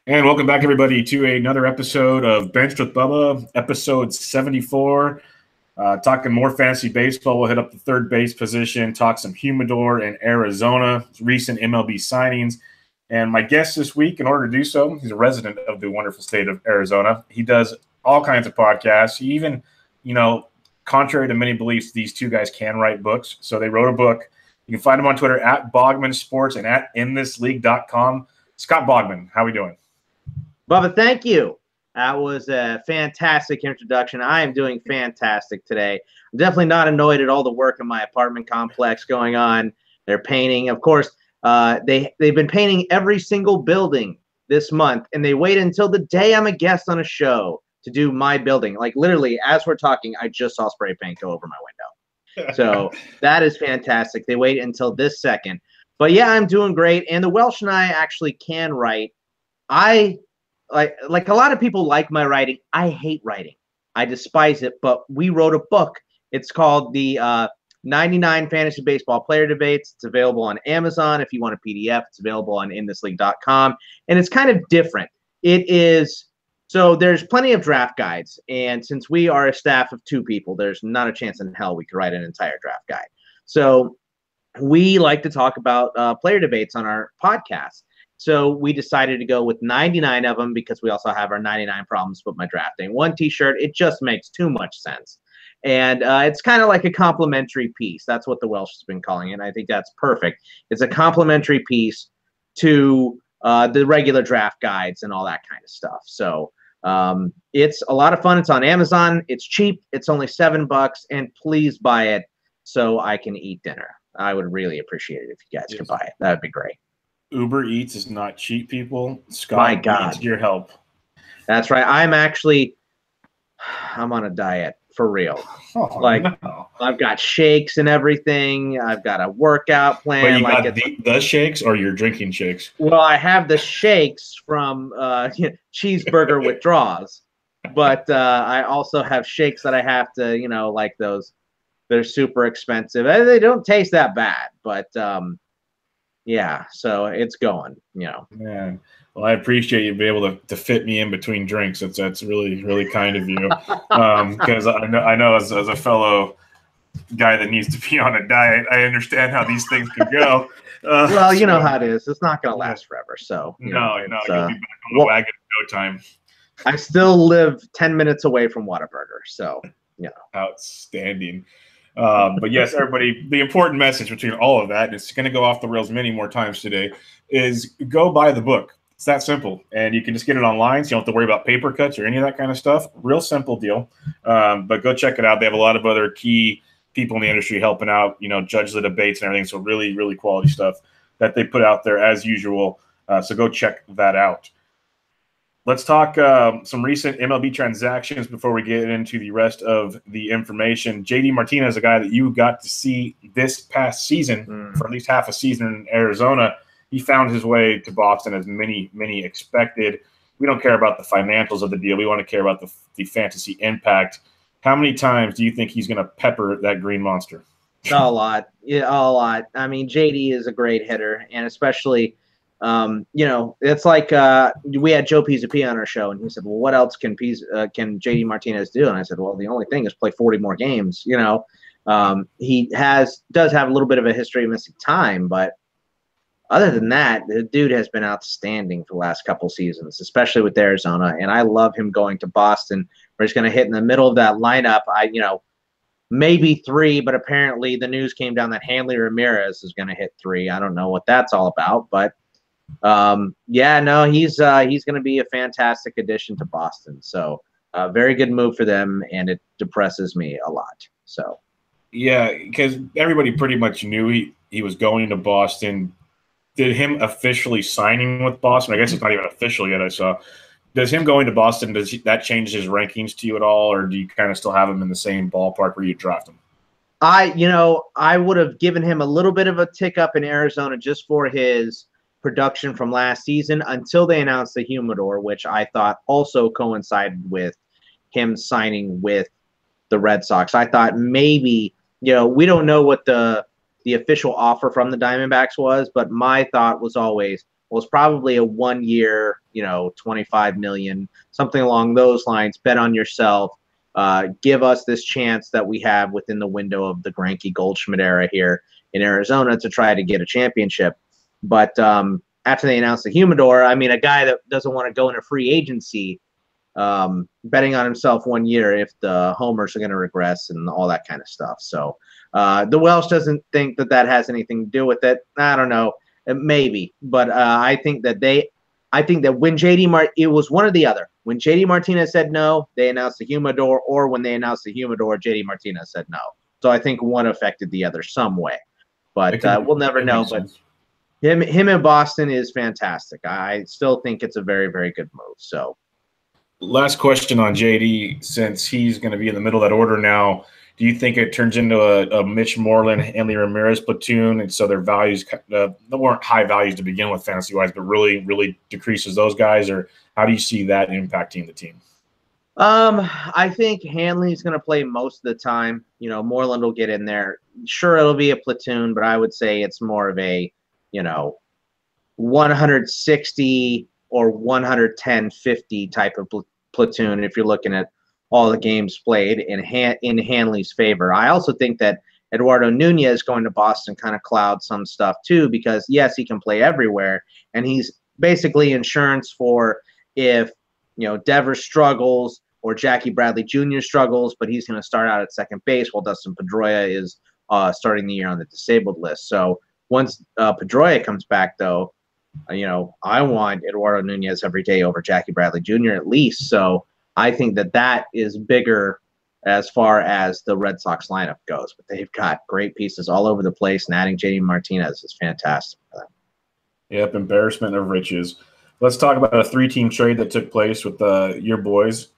And welcome back, everybody, to another episode of Benched with Bubba, episode 74. Talking more fantasy baseball. We'll hit up the third base position, talk some Humidor in Arizona, recent MLB signings. And my guest this week, in order to do so, he's a resident of the wonderful state of Arizona. He does all kinds of podcasts. He even, contrary to many beliefs, these two guys can write books. So they wrote a book. You can find him on Twitter at Bogman Sports and at inthisleague.com. Scott Bogman, how are we doing? Bubba, thank you. That was a fantastic introduction. I am doing fantastic today. I'm definitely not annoyed at all the work in my apartment complex going on. They're painting. Of course, they've been painting every single building this month, and they wait until the day I'm a guest on a show to do my building. Like literally, as we're talking, I just saw spray paint go over my window. So that is fantastic. They wait until this second. But yeah, I'm doing great. And the Welsh and I actually can write. Like a lot of people like my writing. I hate writing. I despise it. But we wrote a book. It's called the 99 Fantasy Baseball Player Debates. It's available on Amazon. If you want a PDF, it's available on inthisleague.com. And it's kind of different. It is so there's plenty of draft guides. And since we are a staff of 2 people, there's not a chance in hell we could write an entire draft guide. So we like to talk about player debates on our podcast. So we decided to go with 99 of them because we also have our 99 problems with my drafting. 1 T-shirt, it just makes too much sense. And it's kind of like a complimentary piece. That's what the Welsh has been calling it. And I think that's perfect. It's a complimentary piece to the regular draft guides and all that kind of stuff. So it's a lot of fun. It's on Amazon. It's cheap. It's only $7. And please buy it so I can eat dinner. I would really appreciate it if you guys could buy it. That would be great. Uber Eats is not cheap, people. Scott, my God, needs your help. That's right. I'm on a diet for real. I've got shakes and everything. I've got a workout plan. But you got the shakes, or you're drinking shakes? Well, I have the shakes from cheeseburger withdrawals, but I also have shakes that I have to, like those. They're super expensive. They don't taste that bad, but yeah, so it's going, Man, well, I appreciate you being able to fit me in between drinks. That's really, really kind of you. Because I know as a fellow guy that needs to be on a diet, I understand how these things can go. Well, you know how it is. It's not going to last forever. So you'll be back on the wagon in no time. I still live 10 minutes away from Whataburger, so outstanding. But yes, everybody, the important message between all of that, and it's going to go off the rails many more times today, is go buy the book. It's that simple. And you can just get it online, so you don't have to worry about paper cuts or any of that kind of stuff. Real simple deal. But go check it out. They have a lot of other key people in the industry helping out, judge the debates and everything. So really, really quality stuff that they put out there as usual. So go check that out. Let's talk some recent MLB transactions before we get into the rest of the information. JD Martinez, a guy that you got to see this past season for at least half a season in Arizona. He found his way to Boston as many expected. We don't care about the financials of the deal. We want to care about the fantasy impact. How many times do you think he's going to pepper that green monster? A lot. Yeah, a lot. I mean, JD is a great hitter, and especially – it's like we had Joe P on our show, and he said, well, what else can JD Martinez do? And I said, well, the only thing is play 40 more games. He does have a little bit of a history of missing time, but other than that, the dude has been outstanding for the last couple seasons, especially with Arizona. And I love him going to Boston, where he's going to hit in the middle of that lineup. Maybe 3, but apparently the news came down that Ramirez is going to hit 3. I don't know what that's all about, but he's going to be a fantastic addition to Boston. So very good move for them, and it depresses me a lot. So yeah, because everybody pretty much knew he was going to Boston. Did him officially signing with Boston? I guess it's not even official yet. I saw. Does him going to Boston, that change his rankings to you at all, or do you kind of still have him in the same ballpark where you draft him? I would have given him a little bit of a tick up in Arizona just for his production from last season until they announced the Humidor, which I thought also coincided with him signing with the Red Sox. I thought maybe, we don't know what the official offer from the Diamondbacks was, but my thought was always, was probably a 1 year, 25 million, something along those lines. Bet on yourself. Give us this chance that we have within the window of the Greinke Goldschmidt era here in Arizona to try to get a championship. But after they announced the Humidor, I mean, a guy that doesn't want to go into free agency, betting on himself 1 year if the homers are going to regress and all that kind of stuff. So the Welsh doesn't think that has anything to do with it. I don't know, maybe, but I think that when it was one or the other. When JD Martinez said no, they announced the Humidor, or when they announced the Humidor, JD Martinez said no. So I think one affected the other some way, but we'll never know. But him in Boston is fantastic. I still think it's a very, very good move. So, last question on JD, since he's going to be in the middle of that order now, do you think it turns into a Mitch Moreland, Hanley Ramirez platoon, and so their values they weren't high values to begin with fantasy wise, but really, really decreases those guys? Or how do you see that impacting the team? I think Hanley's going to play most of the time. Moreland will get in there. Sure, it'll be a platoon, but I would say it's more of a 160 or 110-50 type of platoon if you're looking at all the games played in Hanley's favor. I also think that Eduardo Nunez going to Boston kind of clouds some stuff too, because yes, he can play everywhere, and he's basically insurance for if Devers struggles or Jackie Bradley Jr. struggles, but he's going to start out at second base while Dustin Pedroia is starting the year on the disabled list. So once Pedroia comes back, though, I want Eduardo Nunez every day over Jackie Bradley Jr. at least. So I think that is bigger as far as the Red Sox lineup goes. But they've got great pieces all over the place, and adding JD Martinez is fantastic for them. Yep, embarrassment of riches. Let's talk about a 3-team trade that took place with your boys.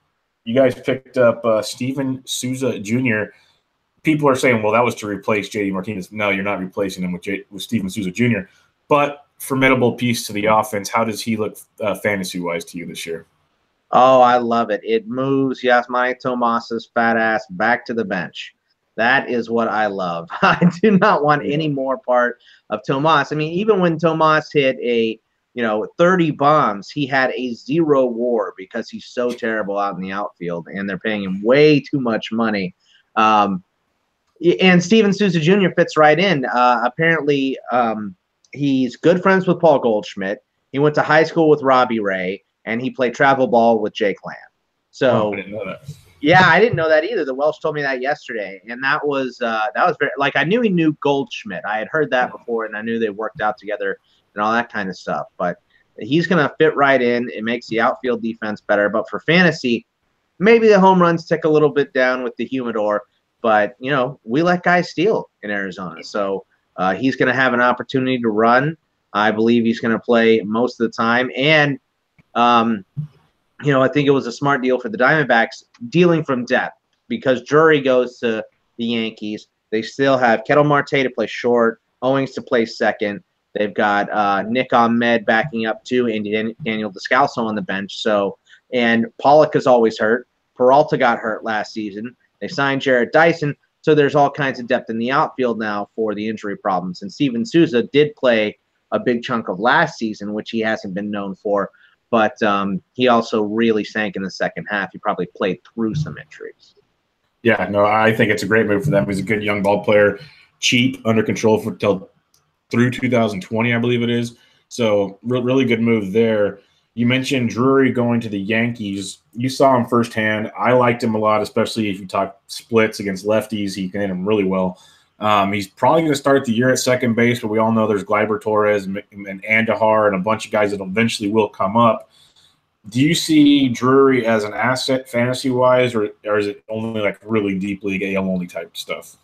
You guys picked up Steven Souza Jr. People are saying, well, that was to replace JD Martinez. No, you're not replacing him with Steven Souza Jr. But formidable piece to the offense. How does he look fantasy-wise to you this year? Oh, I love it. It moves Yasmani Tomas's fat ass back to the bench. That is what I love. I do not want any more part of Tomas. I mean, even when Tomas hit 30 bombs, he had a 0 WAR because he's so terrible out in the outfield, and they're paying him way too much money. And Steven Souza Jr. fits right in. Apparently, he's good friends with Paul Goldschmidt. He went to high school with Robby Ray, and he played travel ball with Jake Lamb. So, I didn't know that. Yeah, I didn't know that either. The Welsh told me that yesterday, and that was very, like, I knew he knew Goldschmidt. I had heard that before, and I knew they worked out together and all that kind of stuff. But he's going to fit right in. It makes the outfield defense better. But for fantasy, maybe the home runs tick a little bit down with the Humidor. But, we let guys steal in Arizona. So he's going to have an opportunity to run. I believe he's going to play most of the time. And, I think it was a smart deal for the Diamondbacks dealing from depth, because Drury goes to the Yankees. They still have Ketel Marte to play short, Owings to play second. They've got Nick Ahmed backing up too, and Daniel Descalso on the bench. So, and Pollock is always hurt. Peralta got hurt last season. They signed Jared Dyson. So there's all kinds of depth in the outfield now for the injury problems. And Steven Souza did play a big chunk of last season, which he hasn't been known for. But he also really sank in the second half. He probably played through some injuries. Yeah, no, I think it's a great move for them. He's a good young ball player, cheap, under control through 2020, I believe it is. So really good move there. You mentioned Drury going to the Yankees. You saw him firsthand. I liked him a lot, especially if you talk splits against lefties. He can hit them really well. He's probably going to start the year at second base, but we all know there's Gleyber Torres and Andahar and a bunch of guys that eventually will come up. Do you see Drury as an asset fantasy-wise, or is it only like really deep league AL-only type stuff?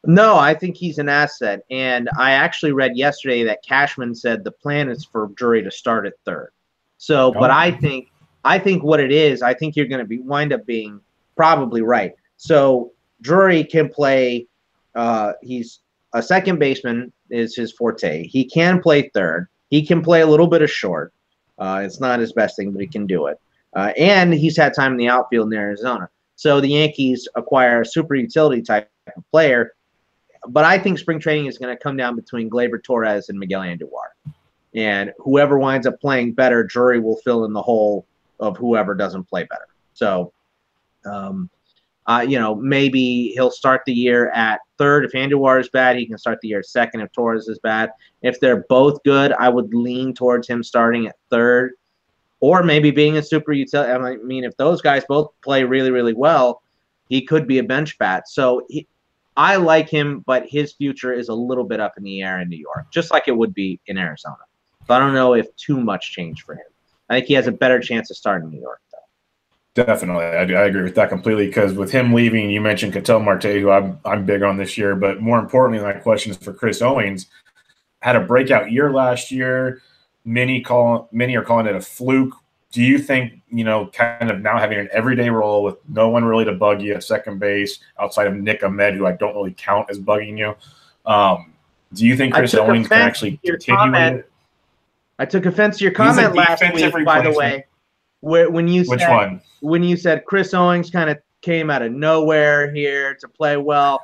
No, I think he's an asset. And I actually read yesterday that Cashman said the plan is for Drury to start at third. So, but I think what it is, I think you're going to wind up being probably right. So Drury can play. He's a second baseman is his forte. He can play third. He can play a little bit of short. It's not his best thing, but he can do it. And he's had time in the outfield in Arizona. So the Yankees acquire a super utility type of player. But I think spring training is going to come down between Gleyber Torres and Miguel Andujar. And whoever winds up playing better, Drury will fill in the hole of whoever doesn't play better. So, maybe he'll start the year at third. If Andujar is bad, he can start the year second if Torres is bad. If they're both good, I would lean towards him starting at third, or maybe being a super utility. I mean, if those guys both play really, really well, he could be a bench bat. So I like him, but his future is a little bit up in the air in New York, just like it would be in Arizona. So I don't know if too much changed for him. I think he has a better chance of starting in New York, though. Definitely. I agree with that completely, because with him leaving, you mentioned Ketel Marte, who I'm big on this year, but more importantly, my question is for Chris Owings. Had a breakout year last year. Many are calling it a fluke. Do you think, kind of now having an everyday role with no one really to bug you at second base outside of Nick Ahmed, who I don't really count as bugging you, do you think Chris Owings can actually continue with it? I took offense to your comment last week, by the way, when you said Chris Owings kind of came out of nowhere here to play well.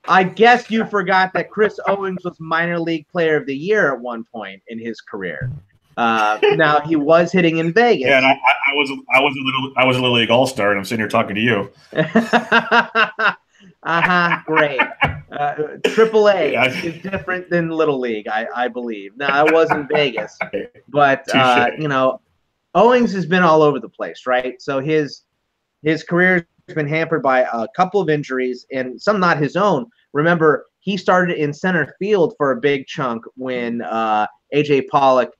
I guess you forgot that Chris Owings was minor league player of the year at one point in his career. Now he was hitting in Vegas. Yeah, and I was a little league all-star, and I'm sitting here talking to you. Great. AAA is different than Little League, I believe. Now, I was in Vegas, but Owings has been all over the place, right? So his career has been hampered by a couple of injuries, and some not his own. Remember, he started in center field for a big chunk when A.J. Pollock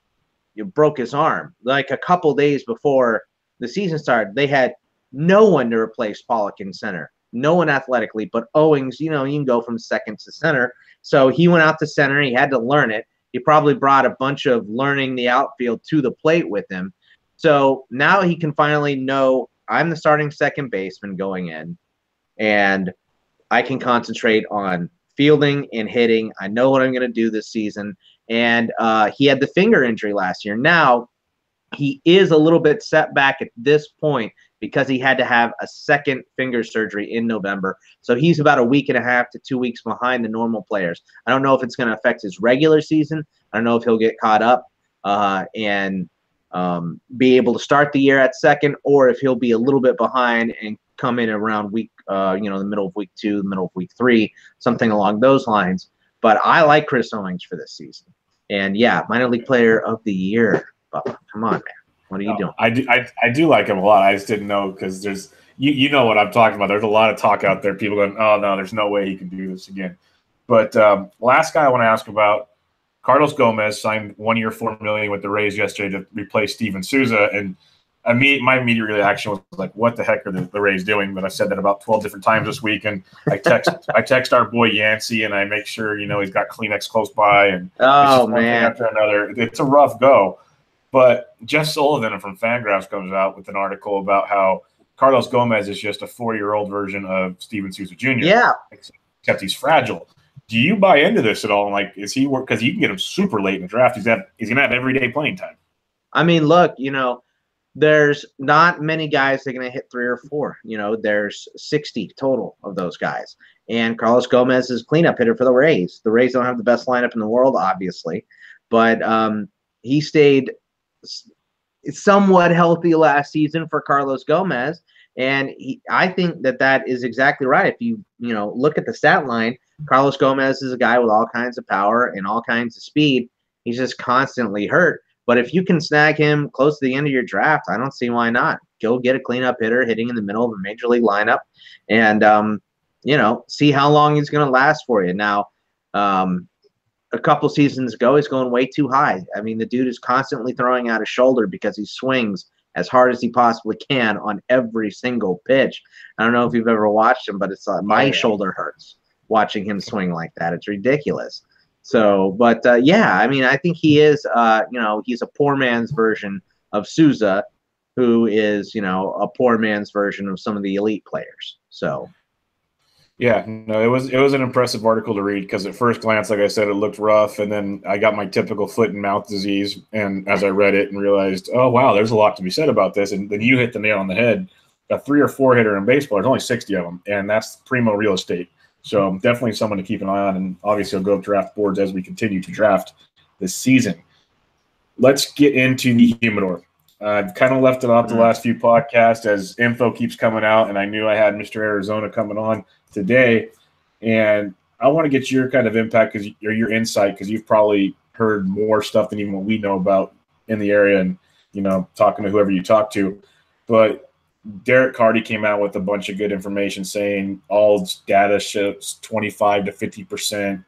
broke his arm. Like a couple days before the season started, they had no one to replace Pollock in center. No one athletically, but Owings, you can go from second to center. So he went out to center. He had to learn it. He probably brought a bunch of learning the outfield to the plate with him. So now he can finally know, I'm the starting second baseman going in, and I can concentrate on fielding and hitting. I know what I'm going to do this season. And he had the finger injury last year. Now he is a little bit set back at this point because he had to have a second finger surgery in November. So he's about a week and a half to 2 weeks behind the normal players. I don't know if it's going to affect his regular season. I don't know if he'll get caught up and be able to start the year at second, or if he'll be a little bit behind and come in around week, the middle of week 2, the middle of week 3, something along those lines. But I like Chris Owings for this season. And yeah, minor league player of the year. Bubba, come on, man. What are you doing? I do like him a lot. I just didn't know, because there's you know what I'm talking about. There's a lot of talk out there. People going, oh no, there's no way he can do this again. But last guy I want to ask about, Carlos Gomez signed 1 year, $4 million with the Rays yesterday to replace Steven Souza, and my immediate reaction was like, what the heck are the Rays doing? But I said that about 12 different times this week, and I text our boy Yancey, and I make sure he's got Kleenex close by, and one thing after another. It's a rough go. But Jeff Sullivan from Fangraphs comes out with an article about how Carlos Gomez is just a 4-year-old version of Steven Souza Jr. Yeah, except he's fragile. Do you buy into this at all? Like, is he work? Because you can get him super late in the draft. He's going to have everyday playing time. I mean, look, there's not many guys that are going to hit 3 or 4. There's 60 total of those guys. And Carlos Gomez is cleanup hitter for the Rays. The Rays don't have the best lineup in the world, obviously. But he stayed somewhat healthy last season for Carlos Gomez. And I think that is exactly right. If you look at the stat line, Carlos Gomez is a guy with all kinds of power and all kinds of speed. He's just constantly hurt. But if you can snag him close to the end of your draft, I don't see why not. Go get a cleanup hitter hitting in the middle of a major league lineup, and see how long he's going to last for you. Now, a couple seasons ago, he's going way too high. I mean, the dude is constantly throwing out his shoulder because he swings as hard as he possibly can on every single pitch. I don't know if you've ever watched him, but it's my shoulder hurts watching him swing like that. It's ridiculous. So, but yeah, I mean, I think he is, he's a poor man's version of Souza, who is, a poor man's version of some of the elite players. So, yeah, no, it was an impressive article to read, because at first glance, like I said, it looked rough, and then I got my typical foot and mouth disease, and as I read it and realized, oh wow, there's a lot to be said about this, and then you hit the nail on the head. A 3 or 4 hitter in baseball, there's only 60 of them, and that's primo real estate. So definitely someone to keep an eye on, and obviously he'll go up draft boards as we continue to draft this season. let's get into the humidor. I've kind of left it off the last few podcasts as info keeps coming out, and I knew I had Mr. Arizona coming on today. And I want to get your kind of impact or your insight, because you've probably heard more stuff than even what we know about in the area and, talking to whoever you talk to. But Derek Carty came out with a bunch of good information saying all data shows 25 to 50%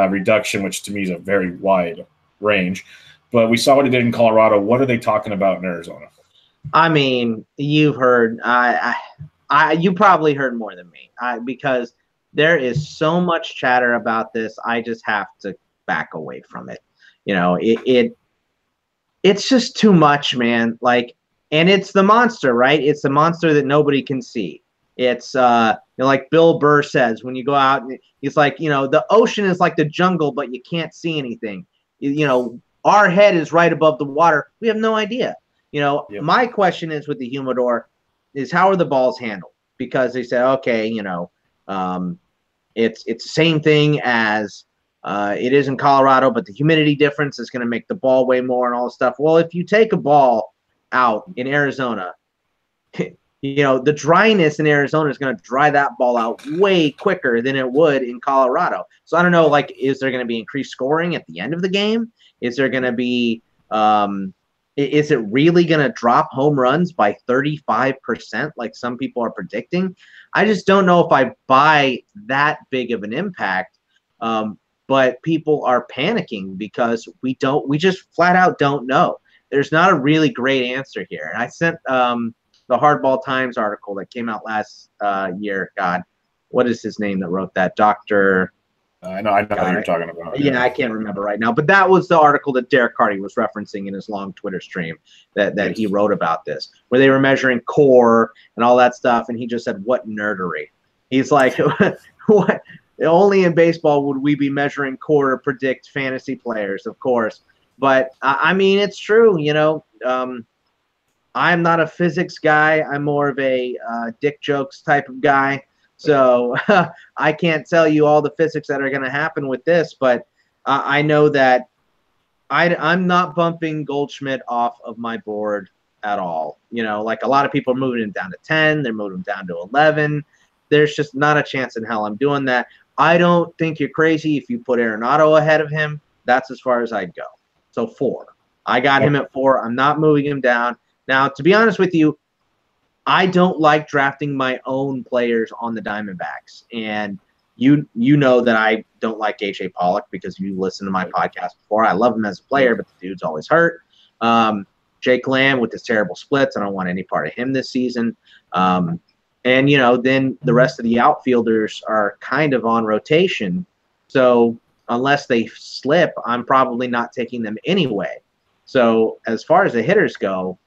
reduction, which to me is a very wide range. But we saw what it did in Colorado. What are they talking about in Arizona? I mean, you've heard. You probably heard more than me, because there is so much chatter about this. I just have to back away from it. It's just too much, man. And it's the monster, right? It's the monster that nobody can see. It's like Bill Burr says, when you go out, and he's like, the ocean is like the jungle, but you can't see anything. Our head is right above the water. We have no idea. Yep. My question is with the humidor is, how are the balls handled? Because they said, okay, it's the same thing as it is in Colorado, but the humidity difference is going to make the ball weigh more and all this stuff. Well, if you take a ball out in Arizona, the dryness in Arizona is going to dry that ball out way quicker than it would in Colorado. So I don't know, is there going to be increased scoring at the end of the game? Is there going to be is it really going to drop home runs by 35% like some people are predicting? I just don't know if I buy that big of an impact. But people are panicking because we just flat out don't know. There's not a really great answer here. And I sent the Hardball Times article that came out last year. God, what is his name that wrote that? Dr. I know what you're talking about. Yeah, I can't remember right now. But that was the article that Derek Carty was referencing in his long Twitter stream that he wrote about this, where they were measuring core and all that stuff. And he just said, what nerdery. He's like, what? Only in baseball would we be measuring core to predict fantasy players, of course. But, I mean, it's true, I'm not a physics guy. I'm more of a dick jokes type of guy. So I can't tell you all the physics that are going to happen with this, but I know that I'm not bumping Goldschmidt off of my board at all. Like a lot of people are moving him down to 10. They're moving him down to 11. There's just not a chance in hell I'm doing that. I don't think you're crazy if you put Arenado ahead of him. That's as far as I'd go. So 4. I got him at 4. I'm not moving him down. Now, to be honest with you, I don't like drafting my own players on the Diamondbacks. And you know that I don't like H.A. Pollock because you listened to my podcast before. I love him as a player, but the dude's always hurt. Jake Lamb with his terrible splits, I don't want any part of him this season. And, then the rest of the outfielders are kind of on rotation. So unless they slip, I'm probably not taking them anyway. So as far as the hitters go,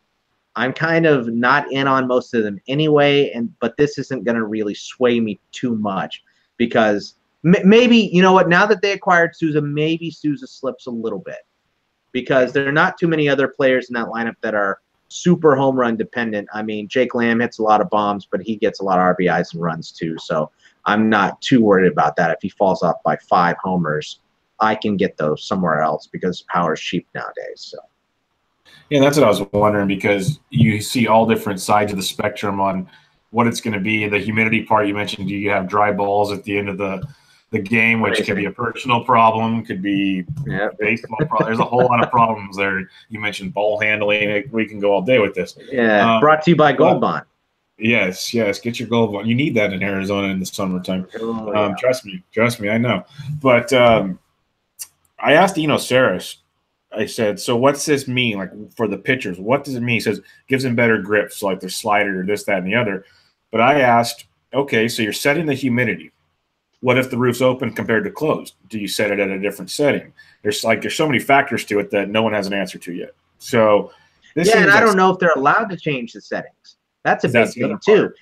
I'm kind of not in on most of them anyway. But this isn't going to really sway me too much because maybe, now that they acquired Souza, maybe Souza slips a little bit because there are not too many other players in that lineup that are super home run dependent. I mean, Jake Lamb hits a lot of bombs, but he gets a lot of RBIs and runs too. So I'm not too worried about that. If he falls off by 5 homers, I can get those somewhere else because power is cheap nowadays. So. Yeah, that's what I was wondering because you see all different sides of the spectrum on what it's going to be. The humidity part you mentioned, do you have dry balls at the end of the game, which could be a personal problem, could be baseball problem. There's a whole lot of problems there. You mentioned ball handling. We can go all day with this. Yeah, brought to you by Gold Bond. Yes, get your Gold Bond. You need that in Arizona in the summertime. Oh, yeah. Trust me, I know. But I asked Suarez, I said, so what's this mean, like, for the pitchers? What does it mean? He says, gives them better grips, like their slider or this, that, and the other. But I asked, okay, so you're setting the humidity. What if the roof's open compared to closed? Do you set it at a different setting? There's so many factors to it that no one has an answer to yet. So and I don't know if they're allowed to change the settings. That's a big thing too.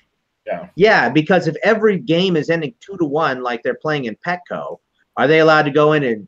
Yeah, because if every game is ending 2-1, like they're playing in Petco, are they allowed to go in and,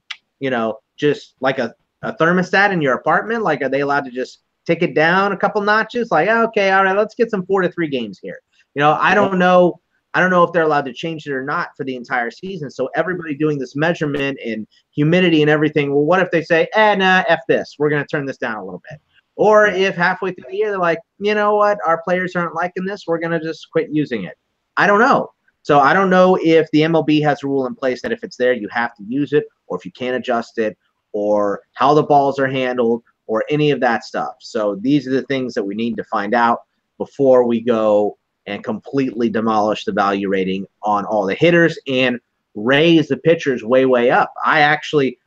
just like a thermostat in your apartment? Like, are they allowed to just take it down a couple notches? Like, okay, all right, let's get some 4-3 games here. I don't know. I don't know if they're allowed to change it or not for the entire season. So everybody doing this measurement and humidity and everything, well, what if they say, nah, F this. We're going to turn this down a little bit. Or if halfway through the year they're like, you know what, our players aren't liking this, we're going to just quit using it. I don't know. So I don't know if the MLB has a rule in place that if it's there, you have to use it, or if you can't adjust it, or how the balls are handled, or any of that stuff. So these are the things that we need to find out before we go and completely demolish the value rating on all the hitters and raise the pitchers way, way up. I actually,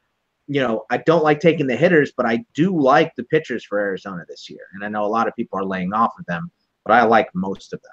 I don't like taking the hitters, but I do like the pitchers for Arizona this year. And I know a lot of people are laying off of them, but I like most of them.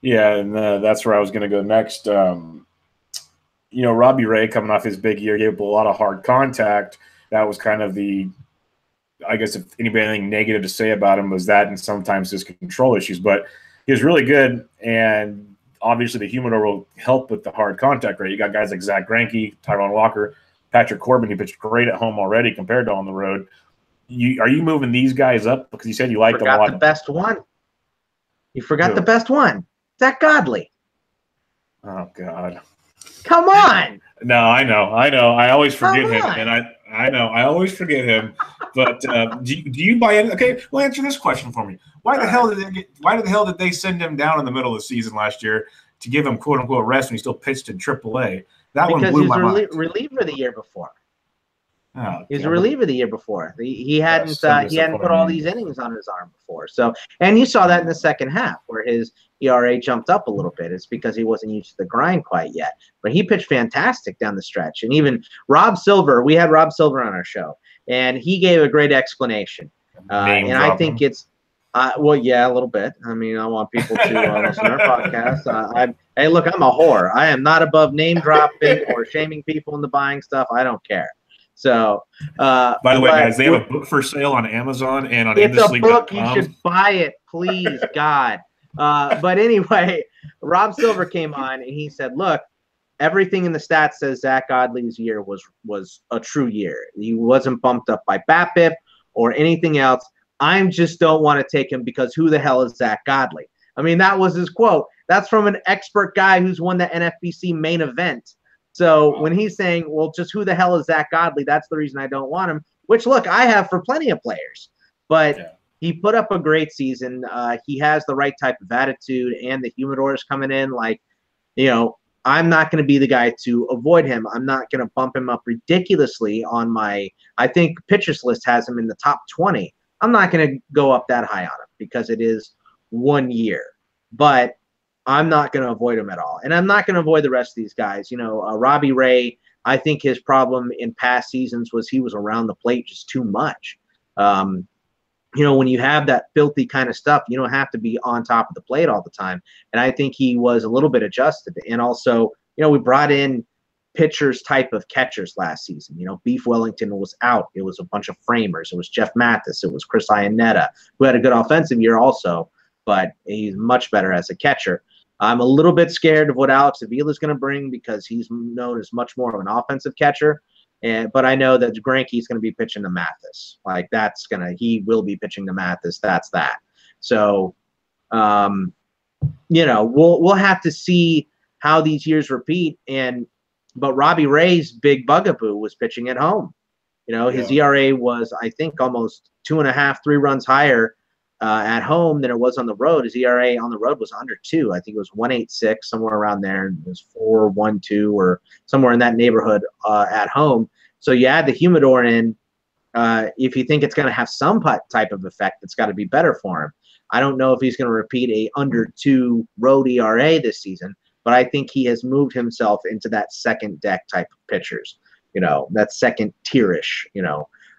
Yeah, and that's where I was going to go next. Robby Ray coming off his big year gave up a lot of hard contact. That was kind of I guess if anybody had anything negative to say about him was that, and sometimes his control issues. But he was really good, and obviously the Humidor will help with the hard contact rate. You got guys like Zach Greinke, Taijuan Walker, Patrick Corbin, who pitched great at home already compared to on the road. Are you moving these guys up? Because you said you liked them a lot. The best one. You forgot the best one. Zach Godley. Oh, God. Come on. No, I know. I always forget him, and I know. I always forget him. But do you buy it? Okay, well, answer this question for me. Why the hell did they send him down in the middle of the season last year to give him quote unquote rest when he still pitched in AAA? That one blew my mind. Because he was a reliever the year before. Oh, he was a reliever the year before. He hadn't put all these innings on his arm before. So, and you saw that in the second half where his ERA jumped up a little bit. It's because he wasn't used to the grind quite yet. But he pitched fantastic down the stretch. And even Rob Silver, we had Rob Silver on our show, and he gave a great explanation. And I think it's well, yeah, a little bit. I mean, I want people to listen to our podcast. Hey, look, I'm a whore. I am not above name dropping or shaming people into buying stuff. I don't care. So, by the way, guys, they have a book for sale on Amazon and on It's a book. You should buy it, please, God. But anyway, Rob Silver came on and he said, look, everything in the stats says Zach Godley's year was a true year. He wasn't bumped up by BABIP or anything else. I just don't want to take him because who the hell is Zach Godley? I mean, that was his quote. That's from an expert guy who's won the NFBC main event. So when he's saying, well, just who the hell is Zach Godley? That's the reason I don't want him, which, look, I have for plenty of players. But he put up a great season. He has the right type of attitude, and the Humidor is coming in. I'm not going to be the guy to avoid him. I'm not going to bump him up ridiculously on I think pitchers list has him in the top 20. I'm not going to go up that high on him because it is 1 year. But I'm not going to avoid him at all. And I'm not going to avoid the rest of these guys. Robby Ray, I think his problem in past seasons was he was around the plate just too much. When you have that filthy kind of stuff, you don't have to be on top of the plate all the time. And I think he was a little bit adjusted. And also, we brought in pitchers type of catchers last season. Beef Wellington was out. It was a bunch of framers. It was Jeff Mathis. It was Chris Iannetta, who had a good offensive year also, but he's much better as a catcher. I'm a little bit scared of what Alex Avila is going to bring because he's known as much more of an offensive catcher. But I know that Greinke is going to be pitching to Mathis. He will be pitching to Mathis. That's that. So, we'll have to see how these years repeat. But Robby Ray's big bugaboo was pitching at home. His ERA was, I think, almost 2.5, 3 runs higher at home than it was on the road. His ERA on the road was under 2. I think it was 1.86, somewhere around there. It was 4.12 or somewhere in that neighborhood at home. So you add the Humidor in. If you think it's going to have some type of effect, it's got to be better for him. I don't know if he's going to repeat a under 2 road ERA this season, but I think he has moved himself into that second deck type of pitchers. That second tierish.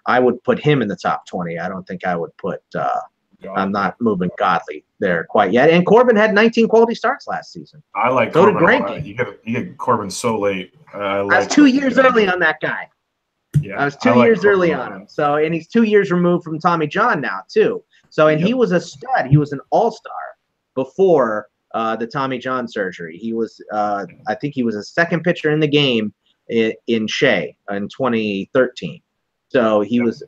I would put him in the top 20. I don't think I would put. I'm not moving Godley there quite yet. And Corbin had 19 quality starts last season. I like so Corbin. Did Greinke. You get Corbin so late. I was 2 years early on that guy. Yeah, I was 2 years early on him. So, and he's 2 years removed from Tommy John now too. So, and he was a stud. He was an all-star before the Tommy John surgery. He was, I think he was a second pitcher in the game in Shea in 2013. So he was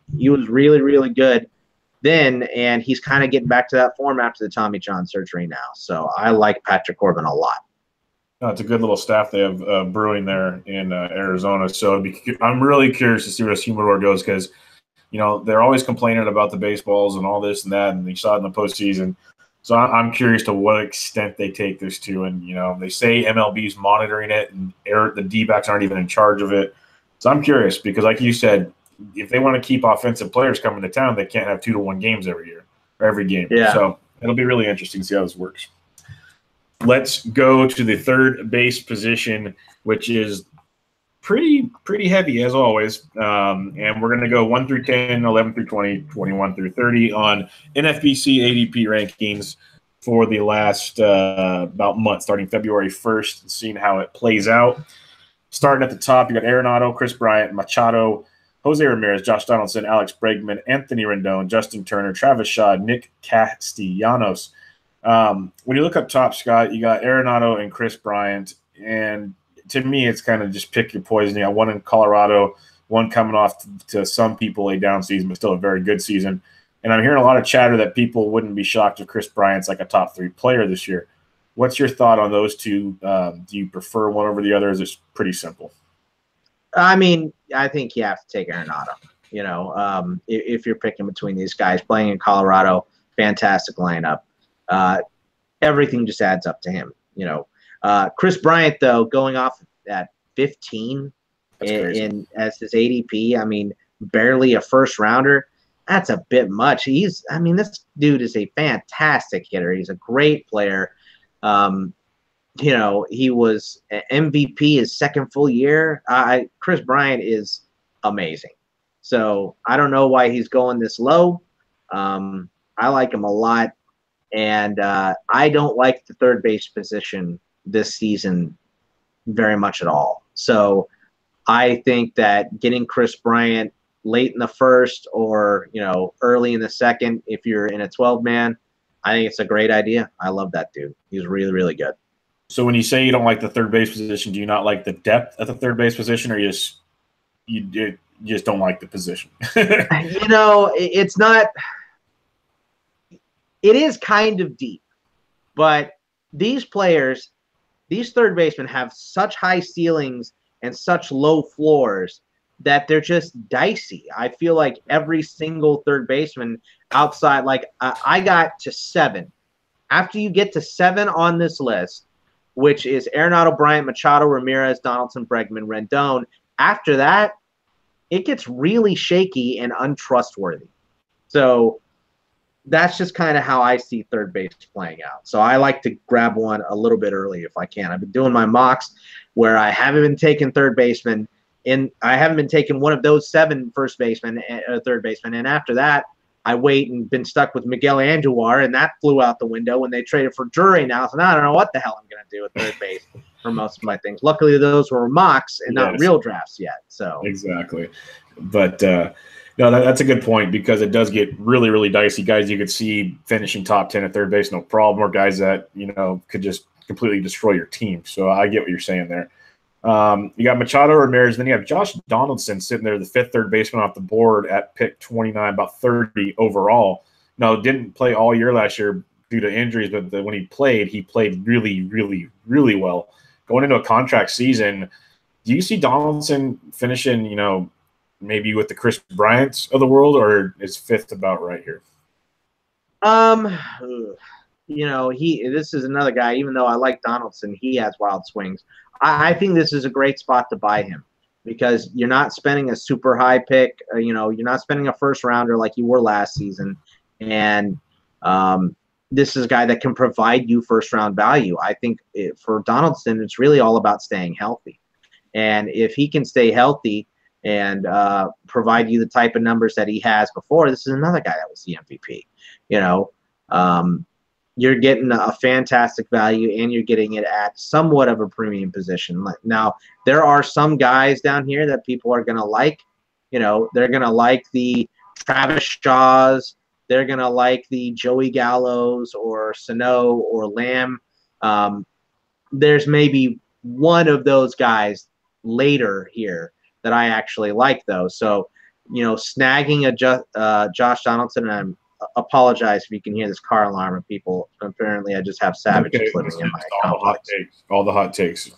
really, really good. then, and he's kind of getting back to that form after the Tommy John surgery now. So I like Patrick Corbin a lot. It's a good little staff they have brewing there in Arizona. So I'm really curious to see where this Humidor goes because, they're always complaining about the baseballs and all this and that, and they saw it in the postseason. So I'm curious to what extent they take this to. And, they say MLB's monitoring it, and the D-backs aren't even in charge of it. So I'm curious because, like you said, if they want to keep offensive players coming to town, they can't have 2-1 games every year or every game. Yeah. So it'll be really interesting to see how this works. Let's go to the third base position, which is pretty heavy as always. And we're going to go 1 through 10, 11 through 20, 21 through 30 on NFBC ADP rankings for the last about month, starting February 1st, and seeing how it plays out. Starting at the top, you got Arenado, Chris Bryant, Machado, Jose Ramirez, Josh Donaldson, Alex Bregman, Anthony Rendon, Justin Turner, Travis Shaw, Nick Castellanos. When you look up top, Scott, you got Arenado and Chris Bryant, and to me, it's kind of just pick your poison. You got one in Colorado, one coming off to some people a down season, but still a very good season. And I'm hearing a lot of chatter that people wouldn't be shocked if Chris Bryant's like a top 3 player this year. What's your thought on those two? Do you prefer one over the other? Is it pretty simple? I mean, I think you have to take Arenado. If you're picking between these guys, playing in Colorado, fantastic lineup. Everything just adds up to him. Chris Bryant, though, going off at 15 as his ADP, I mean, barely a first rounder. That's a bit much. This dude is a fantastic hitter. He's a great player. He was MVP his second full year. Chris Bryant is amazing. So I don't know why he's going this low. I like him a lot. And I don't like the third base position this season very much at all. So I think that getting Chris Bryant late in the first or, early in the second, if you're in a 12-man, I think it's a great idea. I love that dude. He's really, really good. So when you say you don't like the third base position, do you not like the depth at the third base position, or you just don't like the position? It's not – it is kind of deep. But these players, these third basemen have such high ceilings and such low floors that they're just dicey. I feel like every single third baseman outside, like I got to 7. After you get to 7 on this list, which is Arenado, Bryant, Machado, Ramirez, Donaldson, Bregman, Rendon, after that, it gets really shaky and untrustworthy. So that's just kind of how I see third base playing out. So I like to grab one a little bit early if I can. I've been doing my mocks where I haven't been taking third baseman, and I haven't been taking one of those 7 first basemen, third baseman, and after that, I wait and been stuck with Miguel Andujar, and that flew out the window when they traded for Drury now. So now I don't know what the hell I'm going to do with third base for most of my things. Luckily, those were mocks and not real drafts yet. So exactly. But no, that's a good point because it does get really, really dicey. Guys you could see finishing top 10 at third base, no problem, or guys that, could just completely destroy your team. So I get what you're saying there. You got Machado, Ramirez, then you have Josh Donaldson sitting there, the 5th third baseman off the board at pick 29, about 30 overall. No, didn't play all year last year due to injuries, but when he played really, really, really well. Going into a contract season, do you see Donaldson finishing, maybe with the Chris Bryants of the world, or is 5th about right here? This is another guy, even though I like Donaldson, he has wild swings. I think this is a great spot to buy him because you're not spending a super high pick. You're not spending a first rounder like you were last season. And this is a guy that can provide you first round value. I think for Donaldson, it's really all about staying healthy. And if he can stay healthy and provide you the type of numbers that he has before, this is another guy that was the MVP. You're getting a fantastic value, and you're getting it at somewhat of a premium position. Now, there are some guys down here that people are going to like. They're going to like the Travis Shaws. They're going to like the Joey Gallos or Sano or Lamb. There's maybe one of those guys later here that I actually like, though. So, snagging a Josh Donaldson, and apologize if you can hear this car alarm of people. Apparently, I just have savages living in my complex. All the hot takes.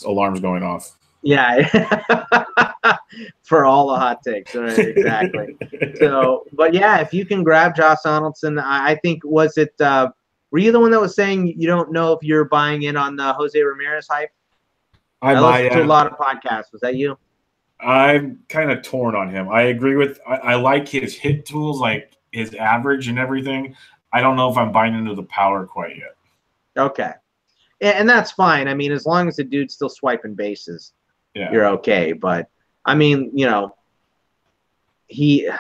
Alarms going off. Yeah, for all the hot takes, right, exactly. So, but yeah, if you can grab Josh Donaldson, I think were you the one that was saying you don't know if you're buying in on the Jose Ramirez hype? I listened to a lot of podcasts. Was that you? I'm kind of torn on him. I agree with. I like his hit tools, like his average and everything. I don't know if I'm buying into the power quite yet. Okay, and that's fine. I mean, as long as the dude's still swiping bases. Yeah. You're okay, but I mean,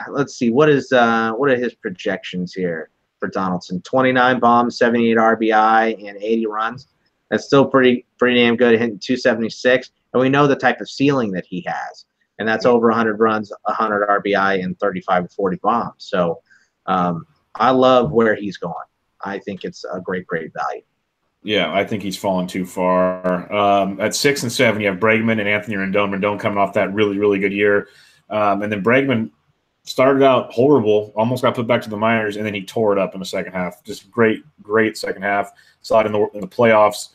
let's see, what are his projections here for Donaldson? 29 bombs, 78 RBI, and 80 runs. That's still pretty damn good, hitting 276. And we know the type of ceiling that he has, and that's over 100 runs, 100 RBI, and 35 to 40 bombs. So I love where he's going. I think it's a great value. Yeah, I think he's fallen too far. At 6 and 7, you have Bregman and Anthony Rendon. Rendon coming off that really good year. And then Bregman started out horrible, almost got put back to the minors, and then he tore it up in the second half. Just great second half. Saw it in the playoffs.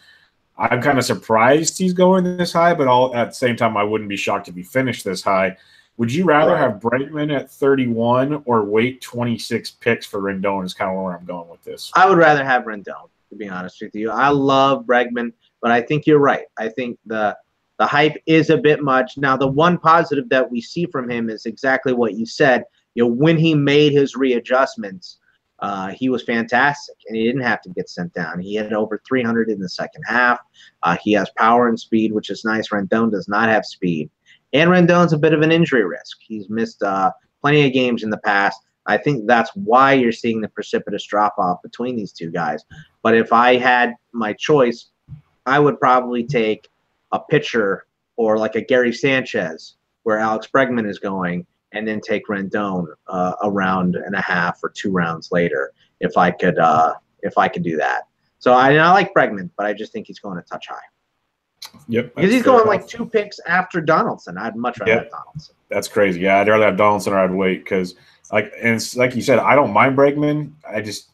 I'm kind of surprised he's going this high, but at the same time, I wouldn't be shocked if he finished this high. Would you rather have Bregman at 31 or wait 26 picks for Rendon is kind of where I'm going with this. I would rather have Rendon, to be honest with you. I love Bregman, but I think you're right. I think the hype is a bit much. Now, the one positive that we see from him is exactly what you said. When he made his readjustments, he was fantastic, and he didn't have to get sent down. He had over 300 in the second half. He has power and speed, which is nice. Rendon does not have speed. And Rendon's a bit of an injury risk. He's missed plenty of games in the past. I think that's why you're seeing the precipitous drop-off between these two guys. But if I had my choice, I would probably take a pitcher or like a Gary Sanchez where Alex Bregman is going, and then take Rendon a round and a half or 2 rounds later if I could do that. So I like Bregman, but I just think he's going a touch high. Yep. Because he's going like 2 picks after Donaldson. I'd much rather have Donaldson. That's crazy. Yeah, I'd rather have Donaldson or I'd wait because like you said, I don't mind Bregman. It's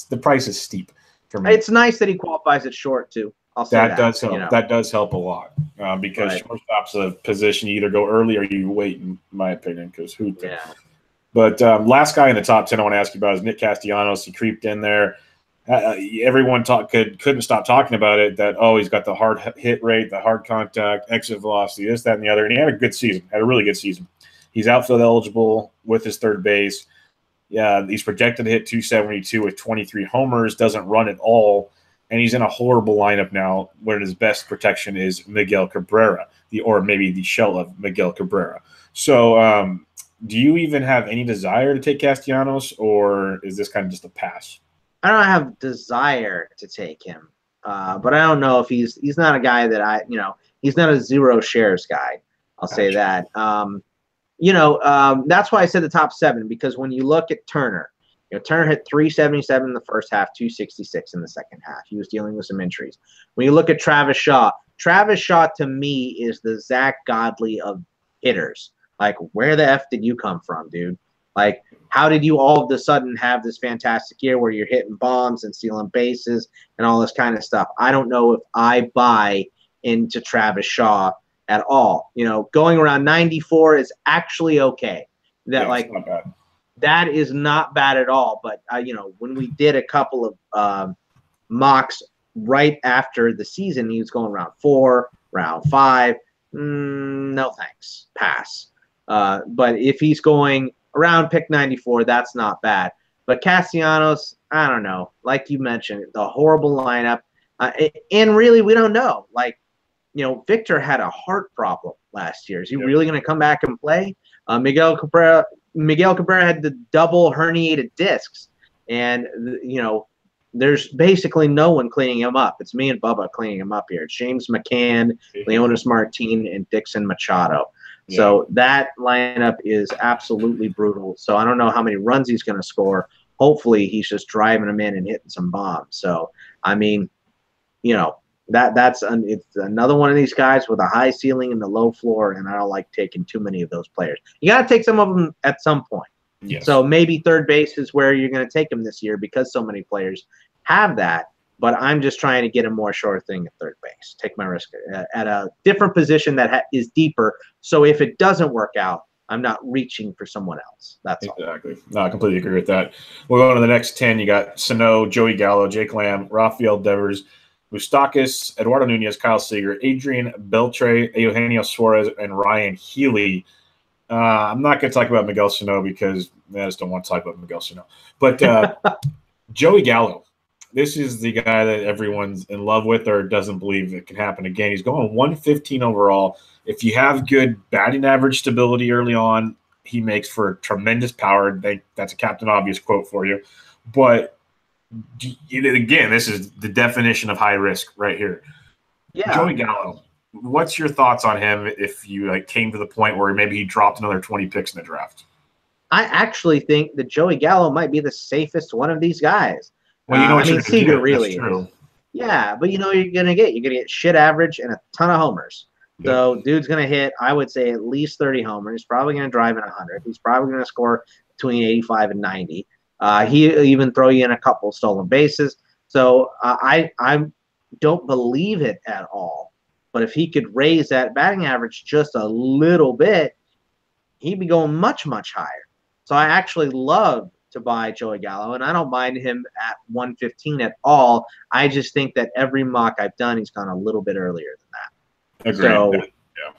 the price is steep for me. It's nice that he qualifies at short too. I'll say that does help. That does help a lot because shortstop's a position you either go early or you wait, in my opinion. Because But last guy in the top 10 I want to ask you about is Nick Castellanos. He creeped in there. Everyone couldn't stop talking about it. That he's got the hard hit rate, the hard contact, exit velocity, this, that, and the other. And he had a good season. Had a really good season. He's outfield eligible with his third base. Yeah, he's projected to hit 272 with 23 homers. Doesn't run at all. And he's in a horrible lineup now where his best protection is Miguel Cabrera, or maybe the shell of Miguel Cabrera. So do you even have any desire to take Castellanos, or is this kind of just a pass? I don't have desire to take him, but I don't know if he's not a guy that he's not a 0 shares guy. I'll say that. That's why I said the top 7, because when you look at Turner, Turner hit 377 in the first half, 266 in the second half. He was dealing with some injuries. When you look at Travis Shaw to me is the Zach Godley of hitters. Like, where the F did you come from, dude? Like, how did you all of a sudden have this fantastic year where you're hitting bombs and stealing bases and all this kind of stuff? I don't know if I buy into Travis Shaw at all. Going around 94 is actually okay. It's not bad. That is not bad at all. But, when we did a couple of mocks right after the season, he was going round 4, round 5. No thanks. Pass. But if he's going around pick 94, that's not bad. But Castellanos, I don't know. Like you mentioned, the horrible lineup. And really, we don't know. Like, Victor had a heart problem last year. Is he really going to come back and play? Miguel Cabrera had the double herniated discs. And, there's basically no one cleaning him up. It's me and Bubba cleaning him up here. It's James McCann, Leonis Martin, and Dixon Machado. Yeah. So that lineup is absolutely brutal. So I don't know how many runs he's going to score. Hopefully he's just driving them in and hitting some bombs. So, I mean, it's another one of these guys with a high ceiling and a low floor, and I don't like taking too many of those players. You got to take some of them at some point. Yes. So maybe third base is where you're going to take him this year because so many players have that. But I'm just trying to get a more sure thing at third base. Take my risk at a different position that is deeper. So if it doesn't work out, I'm not reaching for someone else. That's all. Exactly. No, I completely agree with that. We'll go on to the next 10. You got Sano, Joey Gallo, Jake Lamb, Raphael Devers, Moustakas, Eduardo Nunez, Kyle Seager, Adrian Beltre, Eugenio Suarez, and Ryan Healy. I'm not going to talk about Miguel Sano because I just don't want to talk about Miguel Sano. But Joey Gallo, this is the guy that everyone's in love with or doesn't believe it can happen again. He's going 115 overall. If you have good batting average stability early on, he makes for tremendous power. That's a Captain Obvious quote for you. But again, this is the definition of high risk right here. Yeah. Joey Gallo, what's your thoughts on him if you came to the point where maybe he dropped another 20 picks in the draft? I actually think that Joey Gallo might be the safest one of these guys. Well, you know what Seager really is. Yeah, but you know what you're gonna get shit average and a ton of homers. Yep. So dude's gonna hit, I would say, at least 30 homers. He's probably gonna drive in 100. He's probably gonna score between 85 and 90. He'll even throw you in a couple stolen bases. So I don't believe it at all. But if he could raise that batting average just a little bit, he'd be going much, much higher. So I actually love to buy Joey Gallo, and I don't mind him at 115 at all. I just think that every mock I've done, he's gone a little bit earlier than that. Agreed. So, yeah.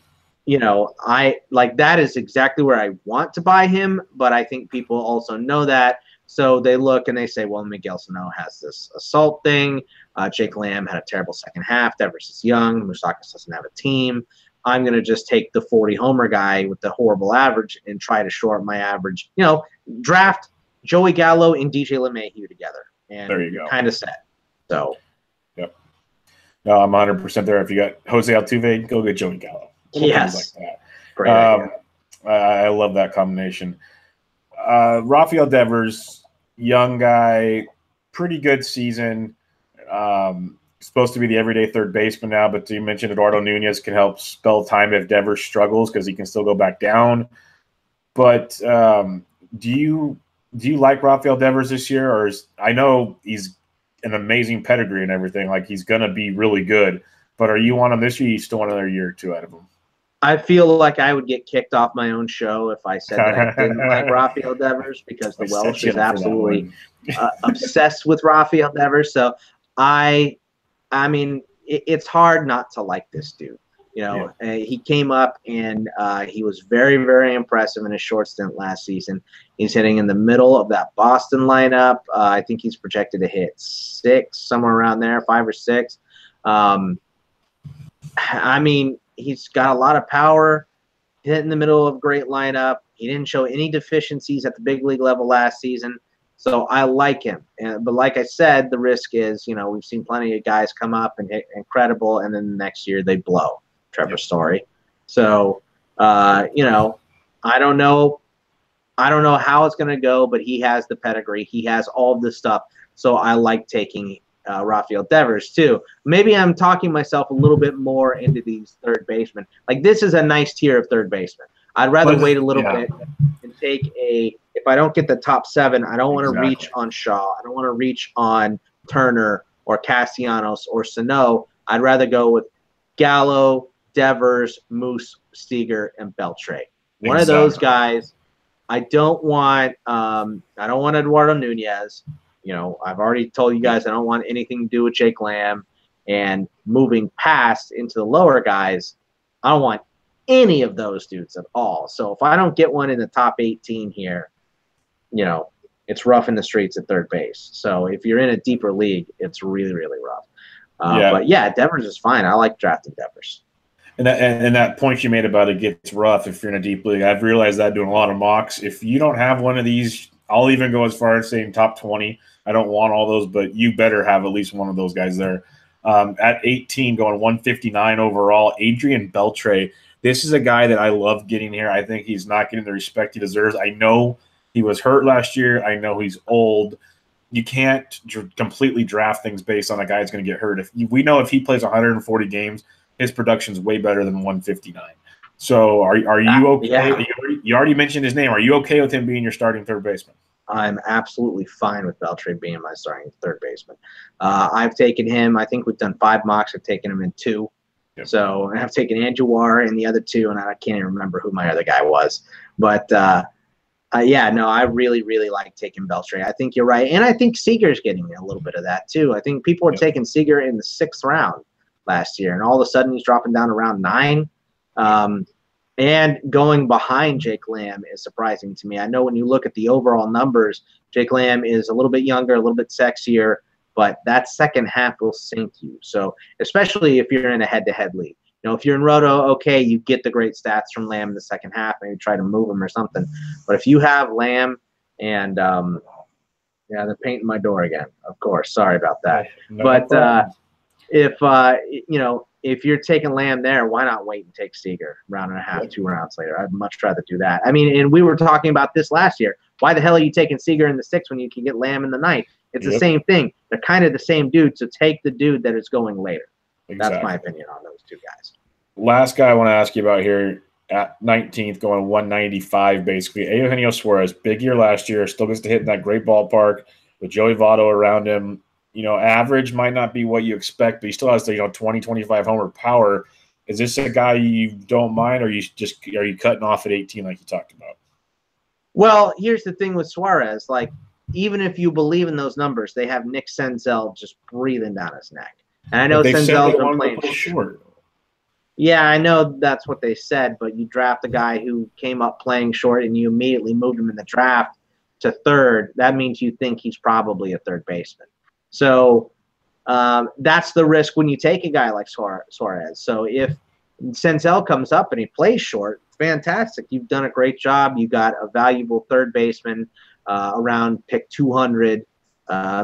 You know, that is exactly where I want to buy him, but I think people also know that. So they look and they say, well, Miguel Sano has this assault thing. Jake Lamb had a terrible second half. Devers is young. Moustakas doesn't have a team. I'm going to just take the 40 homer guy with the horrible average and try to short my average. You know, draft Joey Gallo and DJ LeMahieu together. And there you go. Kind of set. So. Yep. No, I'm 100% there. If you got Jose Altuve, go get Joey Gallo. Yes. Like that. Great idea. I love that combination. Raphael Devers, young guy, pretty good season. Supposed to be the everyday third baseman now, but you mentioned Eduardo Nunez can help spell time if Devers struggles because he can still go back down. But do you like Raphael Devers this year? Or I know he's an amazing pedigree and everything. Like, he's going to be really good. But are you on him this year? You still want another year or two out of him? I feel like I would get kicked off my own show if I said that I didn't like Raphael Devers because the Welsh is absolutely obsessed with Raphael Devers. So I mean, it's hard not to like this dude. You know, he came up and he was very, very impressive in his short stint last season. He's hitting in the middle of that Boston lineup. I think he's projected to hit 6, somewhere around there, 5 or 6. I mean, he's got a lot of power, hit in the middle of a great lineup. He didn't show any deficiencies at the big league level last season. So I like him. But like I said, the risk is, you know, we've seen plenty of guys come up and hit incredible, and then the next year they blow. Trevor Story. So, you know, I don't know how it's going to go, but he has the pedigree. He has all of this stuff. So I like taking Raphael Devers too. Maybe I'm talking myself a little bit more into these third basemen. Like, this is a nice tier of third baseman. I'd rather wait a little bit and take if I don't get the top 7, I don't want to reach on Shaw. I don't want to reach on Turner or Castellanos or Sano. I'd rather go with Gallo, Devers, Moose, Seager, and Beltre. One of those guys. I don't want Eduardo Nunez. You know, I've already told you guys I don't want anything to do with Jake Lamb. And moving past into the lower guys, I don't want any of those dudes at all. So if I don't get one in the top 18 here, you know, it's rough in the streets at third base. So if you're in a deeper league, it's really, really rough. But yeah, Devers is fine. I like drafting Devers. And that point you made about it gets rough if you're in a deep league. I've realized that doing a lot of mocks. If you don't have one of these, I'll even go as far as saying top 20. I don't want all those, but you better have at least one of those guys there. At 18, going 159 overall, Adrian Beltre. This is a guy that I love getting here. I think he's not getting the respect he deserves. I know he was hurt last year. I know he's old. You can't completely draft things based on a guy that's going to get hurt. We know if he plays 140 games, his production is way better than 159. So are you okay? Yeah. You already mentioned his name. Are you okay with him being your starting third baseman? I'm absolutely fine with Beltre being my starting third baseman. I've taken him. I think we've done 5 mocks. I've taken him in 2. Yep. So I've taken Andujar in the other 2, and I can't even remember who my other guy was. But yeah, no, I really, really like taking Beltre. I think you're right, and I think Seager's getting a little bit of that too. I think people were taking Seager in the 6th round last year, and all of a sudden he's dropping down around 9. And going behind Jake Lamb is surprising to me. I know when you look at the overall numbers, Jake Lamb is a little bit younger, a little bit sexier, but that second half will sink you. So especially if you're in a head-to-head league. You know, if you're in Roto, okay, you get the great stats from Lamb in the second half, maybe try to move him or something. But if you have Lamb and yeah, they're painting my door again, of course. Sorry about that. No but problem. if you're taking Lamb there, why not wait and take Seager round and a half, 2 rounds later? I'd much rather do that. I mean, and we were talking about this last year. Why the hell are you taking Seager in the 6th when you can get Lamb in the 9th? It's the same thing. They're kind of the same dude, so take the dude that is going later. Exactly. That's my opinion on those 2 guys. Last guy I want to ask you about here at 19th, going 195 basically. Eugenio Suarez, big year last year, still gets to hit in that great ballpark with Joey Votto around him. You know, average might not be what you expect, but he still has the 20, 25 homer power. Is this a guy you don't mind, or are you cutting off at 18 like you talked about? Well, here's the thing with Suarez. Like, even if you believe in those numbers, they have Nick Senzel just breathing down his neck. And I know Senzel's been playing short. Yeah, I know that's what they said, but you draft a guy who came up playing short and you immediately moved him in the draft to 3rd. That means you think he's probably a third baseman. So that's the risk when you take a guy like Suarez. So if Senzel comes up and he plays short, fantastic. You've done a great job. You got a valuable third baseman around pick 200,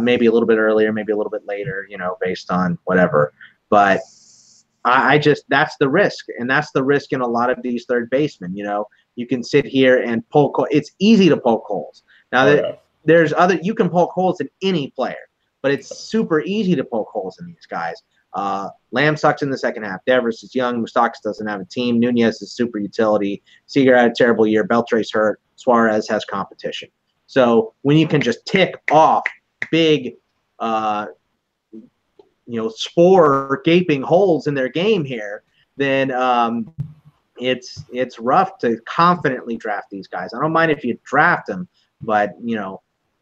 maybe a little bit earlier, maybe a little bit later, based on whatever. But I just, that's the risk. And that's the risk in a lot of these third basemen. You can sit here and poke holes. It's easy to poke holes. Now, you can poke holes in any player. But it's super easy to poke holes in these guys. Lamb sucks in the second half. Devers is young. Moustakas doesn't have a team. Nunez is super utility. Seager had a terrible year. Beltre's hurt. Suarez has competition. So when you can just tick off big, spore gaping holes in their game here, then it's rough to confidently draft these guys. I don't mind if you draft them, but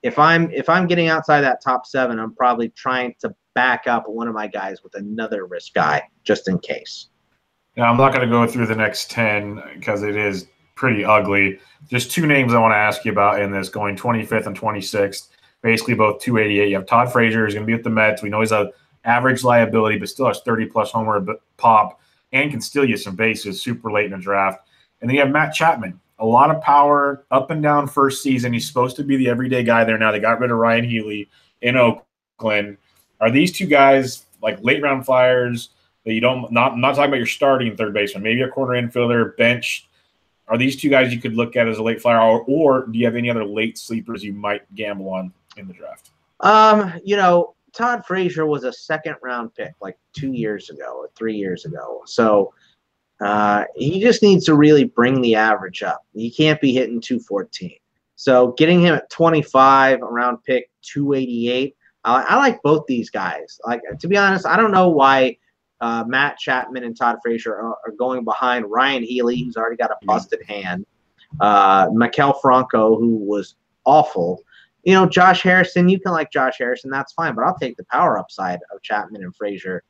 if I'm getting outside that top 7, I'm probably trying to back up one of my guys with another risk guy just in case. Now, I'm not going to go through the next 10 because it is pretty ugly. Just 2 names I want to ask you about in this, going 25th and 26th, basically both 288. You have Todd Frazier, who's going to be with the Mets. We know he's an average liability, but still has 30-plus homer pop and can steal you some bases super late in the draft. And then you have Matt Chapman. A lot of power, up and down first season. He's supposed to be the everyday guy there now. They got rid of Ryan Healy in Oakland. Are these 2 guys like late round flyers that you don't – I'm not talking about your starting third baseman, maybe a corner infielder, bench. Are these 2 guys you could look at as a late flyer, or do you have any other late sleepers you might gamble on in the draft? Todd Frazier was a 2nd-round pick like 2 years ago or 3 years ago. So – he just needs to really bring the average up. He can't be hitting 214. So getting him at 25 around pick 288, I like both these guys. Like, to be honest, I don't know why Matt Chapman and Todd Frazier are going behind Ryan Healy, who's already got a busted hand, Maikel Franco, who was awful. Josh Harrison, you can like Josh Harrison, that's fine, but I'll take the power upside of Chapman and Frazier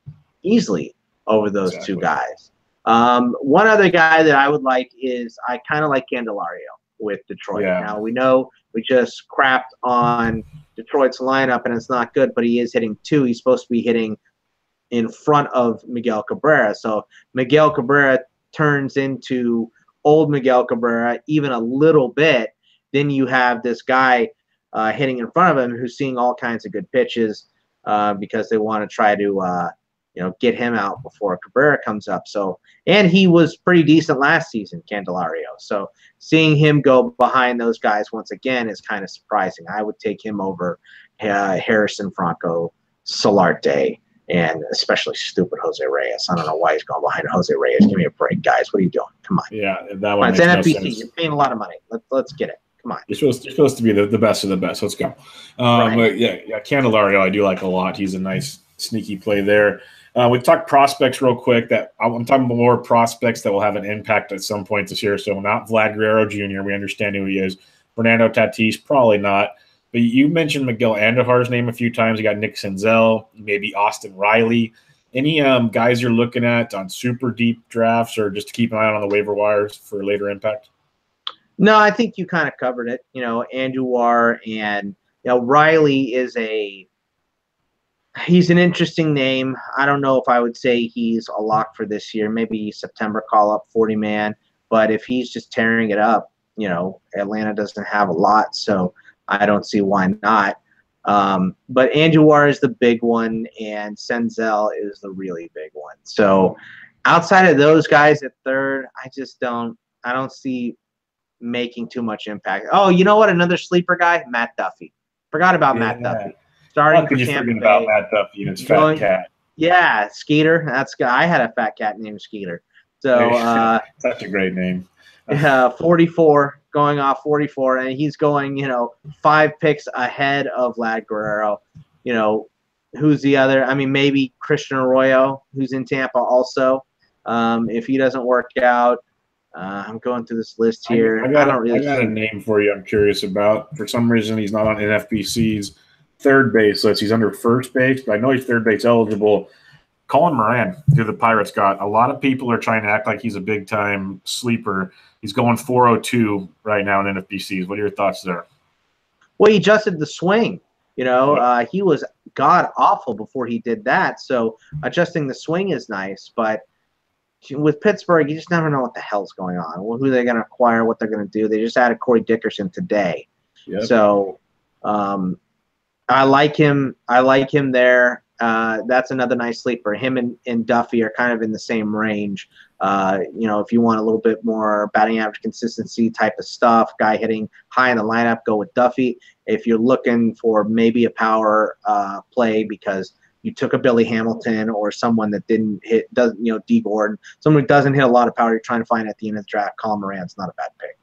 easily over those 2 guys. One other guy that I would like is I kind of like Candelario with Detroit. Yeah. Now, we know we just crapped on Detroit's lineup, and it's not good, but he is hitting 2. He's supposed to be hitting in front of Miguel Cabrera. So Miguel Cabrera turns into old Miguel Cabrera even a little bit. Then you have this guy hitting in front of him who's seeing all kinds of good pitches because they want to try to get him out before Cabrera comes up. So, and he was pretty decent last season, Candelario. So seeing him go behind those guys once again is kind of surprising. I would take him over Harrison, Franco, Solarte, and especially stupid Jose Reyes. I don't know why he's going behind Jose Reyes. Give me a break, guys. What are you doing? Come on. Yeah, that one it's makes NFBC. no sense. You're paying a lot of money. Let's get it. Come on. You're supposed to be the best of the best. Let's go. Right. But yeah, Candelario I do like a lot. He's a nice sneaky play there. We've talked prospects real quick. That I'm talking about more prospects that will have an impact at some point this year. So not Vlad Guerrero Jr. We understand who he is. Fernando Tatis, probably not. But you mentioned Miguel Andujar's name a few times. You got Nick Senzel, maybe Austin Riley. Any guys you're looking at on super deep drafts or just to keep an eye on the waiver wires for later impact? No, I think you kind of covered it. Andujar and Riley is he's an interesting name. I don't know if I would say he's a lock for this year. Maybe September call-up 40-man. But if he's just tearing it up, Atlanta doesn't have a lot, so I don't see why not. But Andujar is the big one, and Senzel is the really big one. So outside of those guys at third, I don't see making too much impact. Oh, you know what? Another sleeper guy, Matt Duffy. Forgot about Matt Duffy. Starting for Tampa Bay. About Matt Duffy and his fat cat. Yeah, Skeeter. I had a fat cat named Skeeter. So such a great name. 44, going off 44, and he's going, 5 picks ahead of Vlad Guerrero. Who's the other? I mean, maybe Christian Arroyo, who's in Tampa also. If he doesn't work out, I'm going through this list here. I got a name for you I'm curious about. For some reason, he's not on NFBC's third base list. He's under first base, but I know he's third base eligible. Colin Ryan, who the Pirates got. A lot of people are trying to act like he's a big-time sleeper. He's going 402 right now in NFBCs. What are your thoughts there? Well, he adjusted the swing. He was god-awful before he did that, so adjusting the swing is nice. But with Pittsburgh, you just never know what the hell's going on. Who they're going to acquire, what they're going to do. They just added Corey Dickerson today. Yep. So I like him. I like him there. That's another nice sleeper. Him and Duffy are kind of in the same range. If you want a little bit more batting average consistency type of stuff, guy hitting high in the lineup, go with Duffy. If you're looking for maybe a power play because you took a Billy Hamilton or someone that D. Gordon, someone who doesn't hit a lot of power, you're trying to find at the end of the draft, Colin Moran's not a bad pick.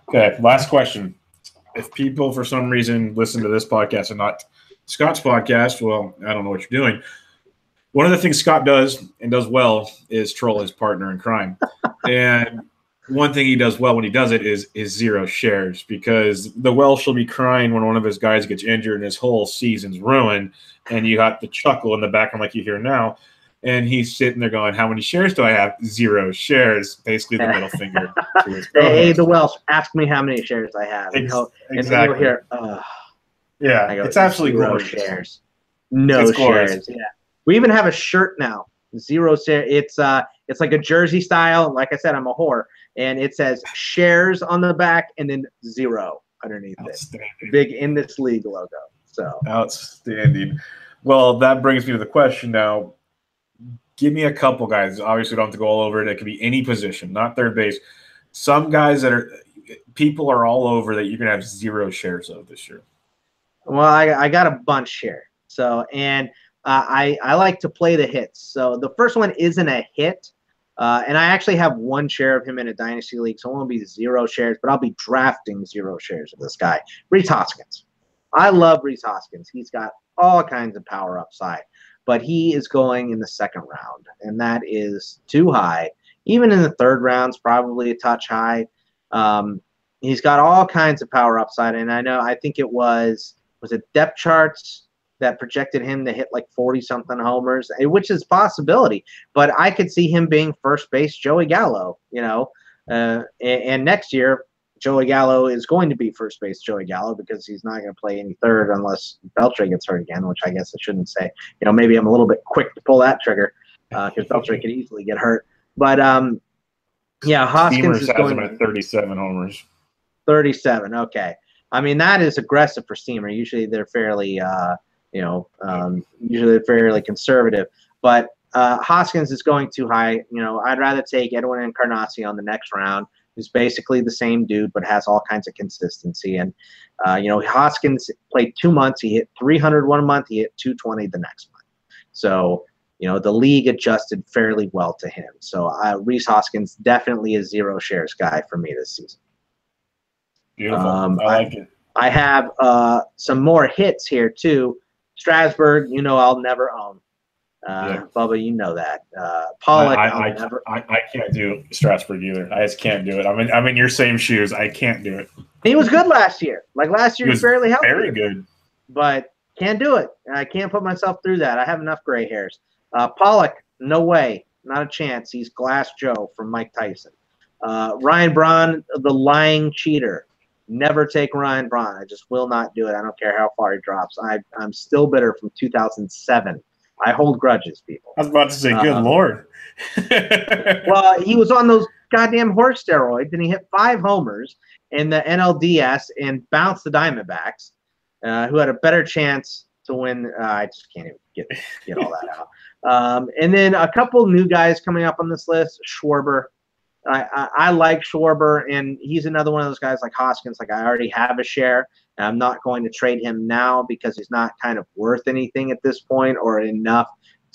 Okay, last question. If people for some reason listen to this podcast and not Scott's podcast, well, I don't know what you're doing. One of the things Scott does and does well is troll his partner in crime. And one thing he does well when he does it is zero shares, because the Welsh will be crying when one of his guys gets injured and his whole season's ruined, and you got the chuckle in the background like you hear now. And he's sitting there going, how many shares do I have? 0 shares. Basically the middle finger to his Hey, the Welsh, ask me how many shares I have. Exactly. And then you'll hear, yeah, it's absolutely glorious. Shares. No shares. Yeah. We even have a shirt now. 0 share. It's like a jersey style. Like I said, I'm a whore. And it says shares on the back and then 0 underneath it. Big in this league logo. So outstanding. Well, that brings me to the question now. Give me a couple guys. Obviously, don't have to go all over it. It could be any position, not third base. Some guys that people are all over that you're going to have 0 shares of this year. Well, I got a bunch here. So, and I like to play the hits. So the first one isn't a hit. And I actually have 1 share of him in a dynasty league. So it won't be 0 shares, but I'll be drafting 0 shares of this guy. Rhys Hoskins. I love Rhys Hoskins. He's got all kinds of power upside. But he is going in the 2nd round, and that is too high. Even in the 3rd round's probably a touch high. He's got all kinds of power upside, and I think it was it depth charts that projected him to hit like 40-something homers, which is a possibility. But I could see him being first base Joey Gallo, and next year Joey Gallo is going to be first base Joey Gallo because he's not going to play any third unless Beltre gets hurt again, which I guess I shouldn't say. Maybe I'm a little bit quick to pull that trigger because Beltre could easily get hurt. But, yeah, Hoskins is going at 37 homers. 37, okay. I mean, that is aggressive for Steamer. Usually they're fairly, usually they're fairly conservative. But Hoskins is going too high. I'd rather take Edwin Encarnacion the next round, who's basically the same dude but has all kinds of consistency. And, Hoskins played 2 months. He hit 300 one month. He hit 220 the next month. So, the league adjusted fairly well to him. So Rhys Hoskins definitely a 0 shares guy for me this season. Beautiful. I like it. I have some more hits here too. Strasburg, I'll never own. Bubba, you know that. Pollock, I can't do Strasburg either. I just can't do it. I'm in your same shoes. I can't do it. He was good last year. Like last year, he was fairly healthy. Very good. But can't do it. I can't put myself through that. I have enough gray hairs. Pollock, no way. Not a chance. He's Glass Joe from Mike Tyson. Ryan Braun, the lying cheater. Never take Ryan Braun. I just will not do it. I don't care how far he drops. I'm still bitter from 2007. I hold grudges, people. I was about to say, good Lord. Well, he was on those goddamn horse steroids, and he hit 5 homers in the NLDS and bounced the Diamondbacks, who had a better chance to win. I just can't even get all that out. And then a couple new guys coming up on this list. Schwarber. I like Schwarber, and he's another one of those guys like Hoskins. Like, I already have a share, and I'm not going to trade him now because he's not kind of worth anything at this point or enough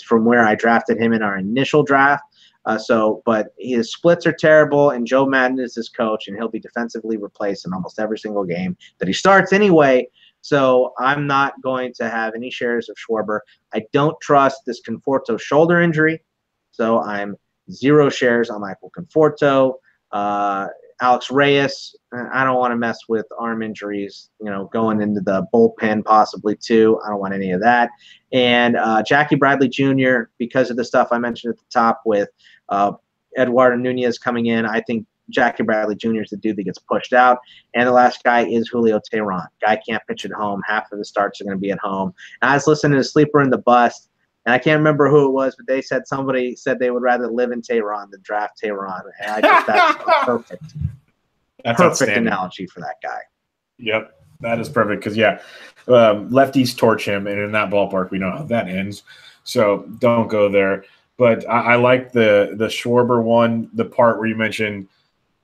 from where I drafted him in our initial draft. But his splits are terrible, and Joe Madden is his coach, and he'll be defensively replaced in almost every single game that he starts anyway. So I'm not going to have any shares of Schwarber. I don't trust this Conforto shoulder injury, so I'm 0 shares on Michael Conforto. Alex Reyes, I don't want to mess with arm injuries, going into the bullpen possibly too. I don't want any of that. And Jackie Bradley Jr., because of the stuff I mentioned at the top with Eduardo Nunez coming in, I think Jackie Bradley Jr. is the dude that gets pushed out. And the last guy is Julio Teheran. Guy can't pitch at home. Half of the starts are going to be at home. And I was listening to Sleeper in the Bust, and I can't remember who it was, but they said somebody said they would rather live in Tehran than draft Tehran. And I just that's perfect. That's perfect analogy for that guy. Yep, that is perfect because lefties torch him, and in that ballpark, we know how that ends. So don't go there. But I like the Schwarber one, the part where you mentioned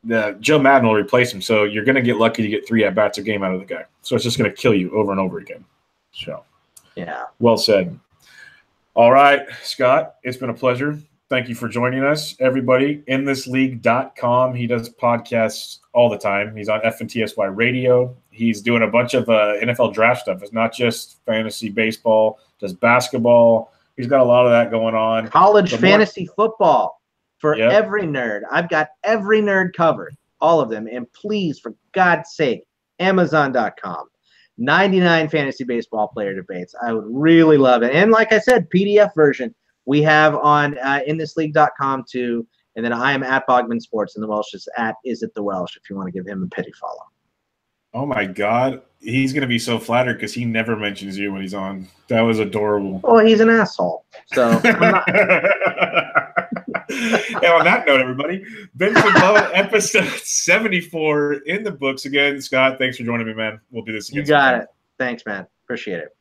that Joe Madden will replace him. So you're going to get lucky to get 3 at-bats a game out of the guy. So it's just going to kill you over and over again. So, yeah, well said. All right, Scott, it's been a pleasure. Thank you for joining us, everybody. InThisLeague.com. He does podcasts all the time. He's on FNTSY Radio. He's doing a bunch of NFL draft stuff. It's not just fantasy baseball, does basketball. He's got a lot of that going on. College fantasy football for every nerd. I've got every nerd covered, all of them. And please, for God's sake, Amazon.com. 99 fantasy baseball player debates. I would really love it. And like I said, PDF version we have on inthisleague.com too. And then I am at Bogman Sports, and the Welsh is at Is It the Welsh if you want to give him a pity follow. Oh my God. He's going to be so flattered because he never mentions you when he's on. That was adorable. Well, he's an asshole. So I'm not. And on that note, everybody, Ben's Bubba episode 74 in the books again. Scott, thanks for joining me, man. We'll do this again. You got it. Thanks, man. Appreciate it.